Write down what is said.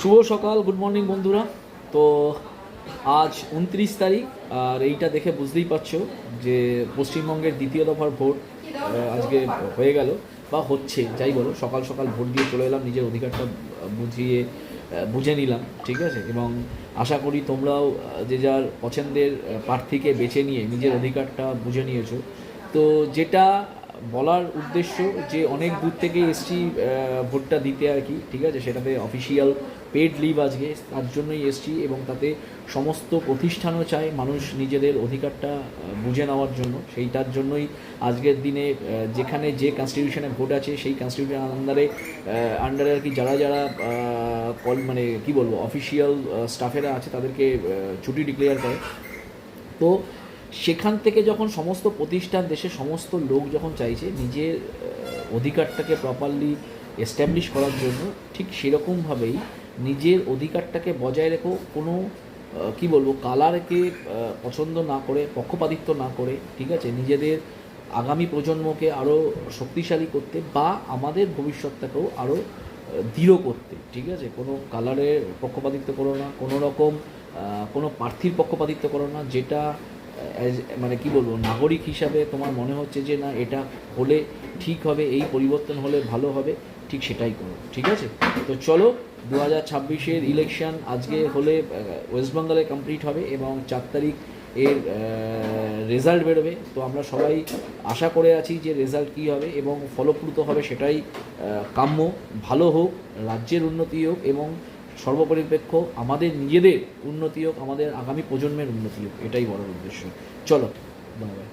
শুভ সকাল, good morning বন্ধুরা। তো আজ 29 তারিখ, আর এইটা দেখে বুঝতেই পারছো যে পশ্চিমবঙ্গের দ্বিতীয় দফার ভোট আজকে হয়ে গেল বা হচ্ছে, যাই বলো। সকাল সকাল ভোট দিয়ে চলে এলাম, নিজের অধিকারটা বুঝে নিলাম, ঠিক আছে। এবং আশা করি তোমরাও যে যার পছন্দের প্রার্থীকে বেছে নিয়ে নিজের অধিকারটা বুঝে নিয়েছো। তো যেটা বলার উদ্দেশ্য, যে অনেক দূর থেকে এসছি ভোটটা দিতে আর কি, ঠিক আছে। সেটাতে অফিসিয়াল পেড লিভ আজকে, তার জন্যই এসছি। এবং তাতে সমস্ত প্রতিষ্ঠানও চায় মানুষ নিজেদের অধিকারটা বুঝে নেওয়ার জন্য। সেইটার জন্যই আজকের দিনে যেখানে যে কনস্টিটিউশনে ভোট আছে, সেই কনস্টিটিউশন আন্ডারে আর কি যারা যারা মানে কী বলবো, অফিসিয়াল স্টাফেরা আছে, তাদেরকে ছুটি ডিক্লেয়ার করে। তো সেখান থেকে যখন সমস্ত প্রতিষ্ঠান, দেশের সমস্ত লোক যখন চাইছে নিজের অধিকারটাকে প্রপারলি এস্টাবলিশ করার জন্য, ঠিক সেরকমভাবেই নিজের অধিকারটাকে বজায় রেখো, কোনো কী বলবো, কালারকে পছন্দ না করে, পক্ষপাতিত্ব না করে, ঠিক আছে, নিজেদের আগামী প্রজন্মকে আরও শক্তিশালী করতে বা আমাদের ভবিষ্যৎটাকেও আরও দৃঢ় করতে, ঠিক আছে। কোনো কালারের পক্ষপাতিত্ব করো না, কোনো রকম কোনো প্রার্থীর পক্ষপাতিত্ব করো না, যেটা মানে কি বলবো, নাগরিক হিসাবে তোমার মনে হচ্ছে যে না, এটা হলে ঠিক হবে, এই পরিবর্তন হলে ভালো হবে, ঠিক সেটাই করো, ঠিক আছে। তো চলো, 2026-এর ইলেকশন আজকে হলে ওয়েস্ট বেঙ্গলে কমপ্লিট হবে এবং 4 তারিখ এর রেজাল্ট বেরোবে। তো আমরা সবাই আশা করে আছি যে রেজাল্ট কী হবে এবং ফলপ্রসূ হবে, সেটাই কাম্য। ভালো হোক, রাজ্যের উন্নতি হোক এবং সর্বপরিপেক্ষ আমাদের নিজেদের উন্নতি হোক, আমাদের আগামী প্রজন্মের উন্নতি হোক, এটাই বড় উদ্দেশ্য। চলো, বাই বাই।